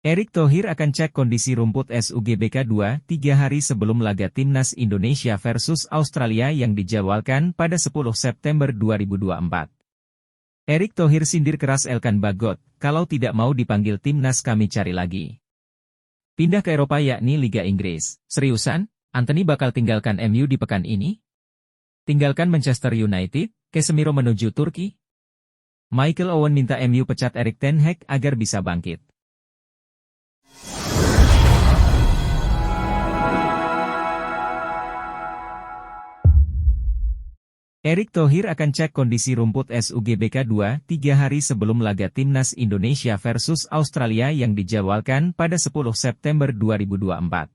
Erick Thohir akan cek kondisi rumput SUGBK 2-3 hari sebelum laga Timnas Indonesia versus Australia yang dijadwalkan pada 10 September 2024. Erick Thohir sindir keras Elkan Bagot, kalau tidak mau dipanggil Timnas kami cari lagi. Pindah ke Eropa yakni Liga Inggris. Seriusan? Anthony bakal tinggalkan MU di pekan ini? Tinggalkan Manchester United? Casemiro menuju Turki? Michael Owen minta MU pecat Erik ten Hag agar bisa bangkit. Erick Thohir akan cek kondisi rumput SUGBK 2-3 hari sebelum laga Timnas Indonesia versus Australia yang dijadwalkan pada 10 September 2024.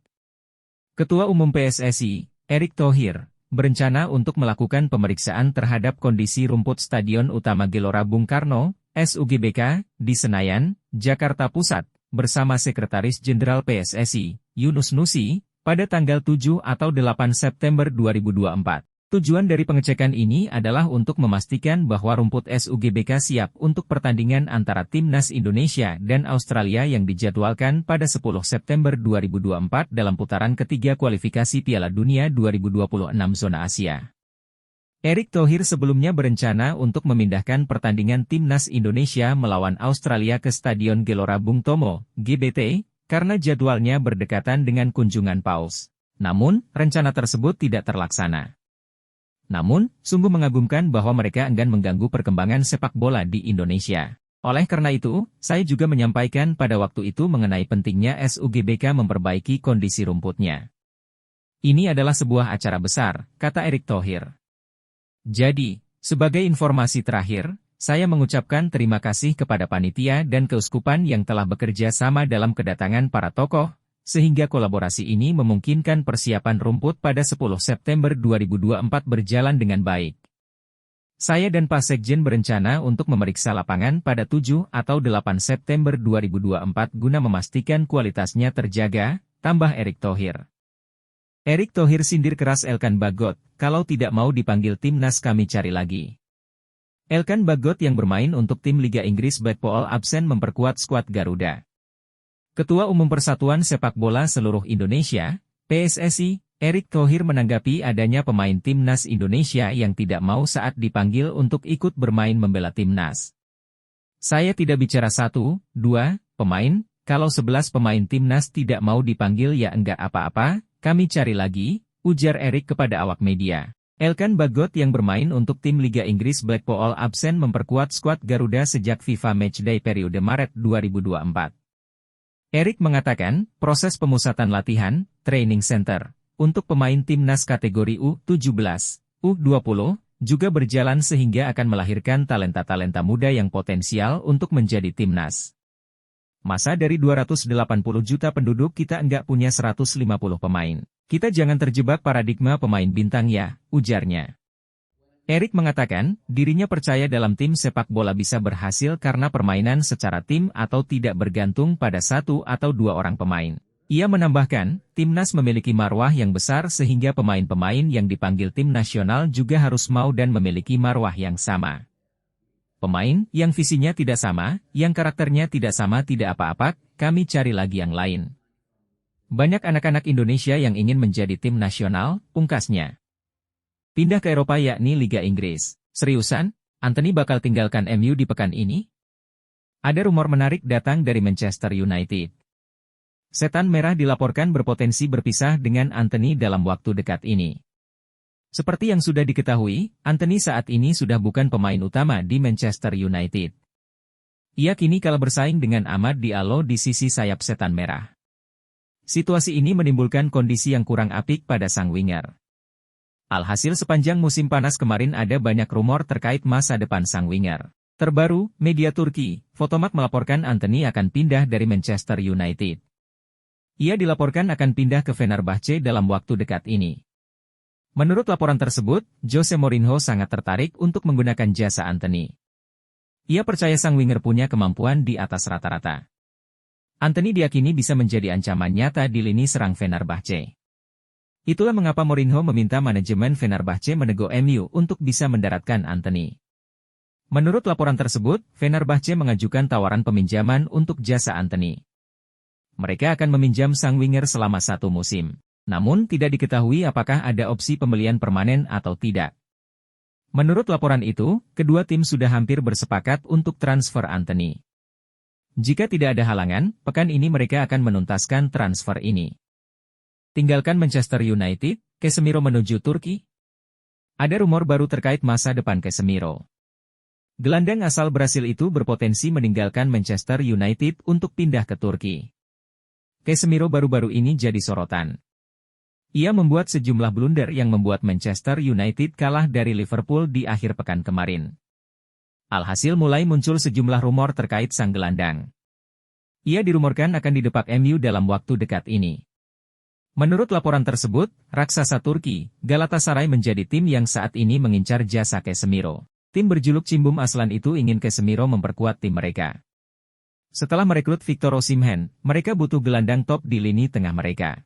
Ketua Umum PSSI, Erick Thohir, berencana untuk melakukan pemeriksaan terhadap kondisi rumput Stadion Utama Gelora Bung Karno, SUGBK, di Senayan, Jakarta Pusat, bersama Sekretaris Jenderal PSSI, Yunus Nusi, pada tanggal 7 atau 8 September 2024. Tujuan dari pengecekan ini adalah untuk memastikan bahwa rumput SUGBK siap untuk pertandingan antara Timnas Indonesia dan Australia yang dijadwalkan pada 10 September 2024 dalam putaran ketiga kualifikasi Piala Dunia 2026 Zona Asia. Erick Thohir sebelumnya berencana untuk memindahkan pertandingan Timnas Indonesia melawan Australia ke Stadion Gelora Bung Tomo, GBT, karena jadwalnya berdekatan dengan kunjungan Paus. Namun, rencana tersebut tidak terlaksana. Namun, sungguh mengagumkan bahwa mereka enggan mengganggu perkembangan sepak bola di Indonesia. Oleh karena itu, saya juga menyampaikan pada waktu itu mengenai pentingnya SUGBK memperbaiki kondisi rumputnya. Ini adalah sebuah acara besar, kata Erick Thohir. Jadi, sebagai informasi terakhir, saya mengucapkan terima kasih kepada panitia dan keuskupan yang telah bekerja sama dalam kedatangan para tokoh, sehingga kolaborasi ini memungkinkan persiapan rumput pada 10 September 2024 berjalan dengan baik. Saya dan Pak Sekjen berencana untuk memeriksa lapangan pada 7 atau 8 September 2024 guna memastikan kualitasnya terjaga, tambah Erick Thohir. Erick Thohir sindir keras Elkan Bagot, kalau tidak mau dipanggil Timnas kami cari lagi. Elkan Bagot yang bermain untuk tim Liga Inggris Blackpool absen memperkuat skuad Garuda. Ketua Umum Persatuan Sepak Bola Seluruh Indonesia, PSSI, Erick Thohir menanggapi adanya pemain Timnas Indonesia yang tidak mau saat dipanggil untuk ikut bermain membela Timnas. Saya tidak bicara 1, 2 pemain, kalau 11 pemain Timnas tidak mau dipanggil ya enggak apa-apa, kami cari lagi, ujar Erick kepada awak media. Elkan Bagot yang bermain untuk tim Liga Inggris Blackpool absen memperkuat skuad Garuda sejak FIFA Matchday periode Maret 2024. Erick mengatakan, proses pemusatan latihan, training center, untuk pemain Timnas kategori U17, U20, juga berjalan sehingga akan melahirkan talenta-talenta muda yang potensial untuk menjadi Timnas. Masa dari 280 juta penduduk kita enggak punya 150 pemain. Kita jangan terjebak paradigma pemain bintang ya, ujarnya. Erick mengatakan, dirinya percaya dalam tim sepak bola bisa berhasil karena permainan secara tim atau tidak bergantung pada 1 atau 2 orang pemain. Ia menambahkan, Timnas memiliki marwah yang besar sehingga pemain-pemain yang dipanggil tim nasional juga harus mau dan memiliki marwah yang sama. Pemain yang visinya tidak sama, yang karakternya tidak sama tidak apa-apa, kami cari lagi yang lain. Banyak anak-anak Indonesia yang ingin menjadi tim nasional, pungkasnya. Pindah ke Eropa yakni Liga Inggris. Seriusan? Anthony bakal tinggalkan MU di pekan ini? Ada rumor menarik datang dari Manchester United. Setan Merah dilaporkan berpotensi berpisah dengan Anthony dalam waktu dekat ini. Seperti yang sudah diketahui, Anthony saat ini sudah bukan pemain utama di Manchester United. Ia kini kalah bersaing dengan Amad Diallo di sisi sayap Setan Merah. Situasi ini menimbulkan kondisi yang kurang apik pada sang winger. Alhasil sepanjang musim panas kemarin ada banyak rumor terkait masa depan sang winger. Terbaru, media Turki, Fotomak melaporkan Anthony akan pindah dari Manchester United. Ia dilaporkan akan pindah ke Fenerbahce dalam waktu dekat ini. Menurut laporan tersebut, Jose Mourinho sangat tertarik untuk menggunakan jasa Anthony. Ia percaya sang winger punya kemampuan di atas rata-rata. Anthony diyakini bisa menjadi ancaman nyata di lini serang Fenerbahce. Itulah mengapa Mourinho meminta manajemen Fenerbahce menego MU untuk bisa mendaratkan Anthony. Menurut laporan tersebut, Fenerbahce mengajukan tawaran peminjaman untuk jasa Anthony. Mereka akan meminjam sang winger selama 1 musim. Namun tidak diketahui apakah ada opsi pembelian permanen atau tidak. Menurut laporan itu, kedua tim sudah hampir bersepakat untuk transfer Antony. Jika tidak ada halangan, pekan ini mereka akan menuntaskan transfer ini. Tinggalkan Manchester United, Casemiro menuju Turki. Ada rumor baru terkait masa depan Casemiro. Gelandang asal Brasil itu berpotensi meninggalkan Manchester United untuk pindah ke Turki. Casemiro baru-baru ini jadi sorotan. Ia membuat sejumlah blunder yang membuat Manchester United kalah dari Liverpool di akhir pekan kemarin. Alhasil mulai muncul sejumlah rumor terkait sang gelandang. Ia dirumorkan akan didepak MU dalam waktu dekat ini. Menurut laporan tersebut, raksasa Turki, Galatasaray menjadi tim yang saat ini mengincar jasa Casemiro. Tim berjuluk Cimbum Aslan itu ingin Casemiro memperkuat tim mereka. Setelah merekrut Victor Osimhen, mereka butuh gelandang top di lini tengah mereka.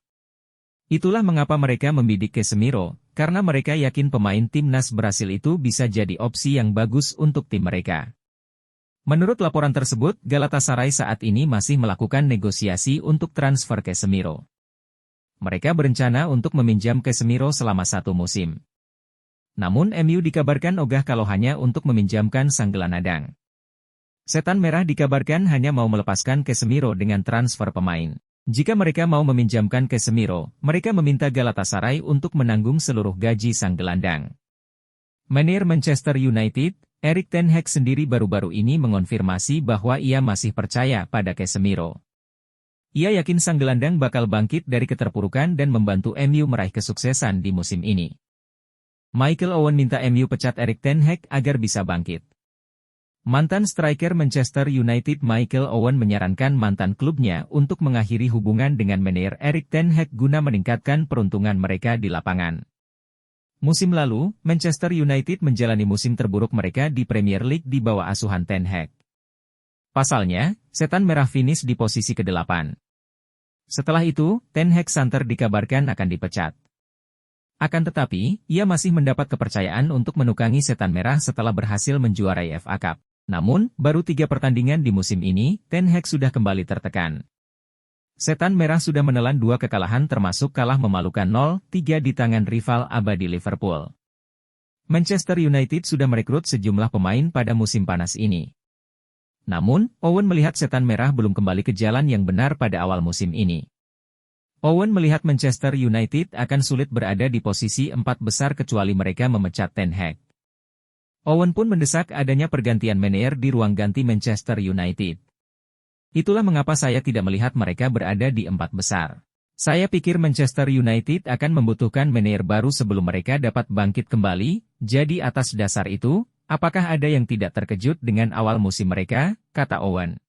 Itulah mengapa mereka membidik Casemiro, karena mereka yakin pemain timnas Brasil itu bisa jadi opsi yang bagus untuk tim mereka. Menurut laporan tersebut, Galatasaray saat ini masih melakukan negosiasi untuk transfer Casemiro. Mereka berencana untuk meminjam Casemiro selama 1 musim. Namun MU dikabarkan ogah kalau hanya untuk meminjamkan sang gelandang. Setan Merah dikabarkan hanya mau melepaskan Casemiro dengan transfer pemain. Jika mereka mau meminjamkan Casemiro, mereka meminta Galatasaray untuk menanggung seluruh gaji sang gelandang. Manajer Manchester United, Erik ten Hag sendiri baru-baru ini mengonfirmasi bahwa ia masih percaya pada Casemiro. Ia yakin sang gelandang bakal bangkit dari keterpurukan dan membantu MU meraih kesuksesan di musim ini. Michael Owen minta MU pecat Erik ten Hag agar bisa bangkit. Mantan striker Manchester United Michael Owen menyarankan mantan klubnya untuk mengakhiri hubungan dengan manajer Erik ten Hag guna meningkatkan peruntungan mereka di lapangan. Musim lalu, Manchester United menjalani musim terburuk mereka di Premier League di bawah asuhan ten Hag. Pasalnya, Setan Merah finish di posisi ke-8. Setelah itu, Ten Hag santer dikabarkan akan dipecat. Akan tetapi, ia masih mendapat kepercayaan untuk menukangi Setan Merah setelah berhasil menjuarai FA Cup. Namun, baru 3 pertandingan di musim ini, Ten Hag sudah kembali tertekan. Setan Merah sudah menelan 2 kekalahan termasuk kalah memalukan 0-3 di tangan rival abadi Liverpool. Manchester United sudah merekrut sejumlah pemain pada musim panas ini. Namun, Owen melihat Setan Merah belum kembali ke jalan yang benar pada awal musim ini. Owen melihat Manchester United akan sulit berada di posisi 4 besar kecuali mereka memecat Ten Hag. Owen pun mendesak adanya pergantian manajer di ruang ganti Manchester United. Itulah mengapa saya tidak melihat mereka berada di 4 besar. Saya pikir Manchester United akan membutuhkan manajer baru sebelum mereka dapat bangkit kembali, jadi atas dasar itu, apakah ada yang tidak terkejut dengan awal musim mereka, kata Owen.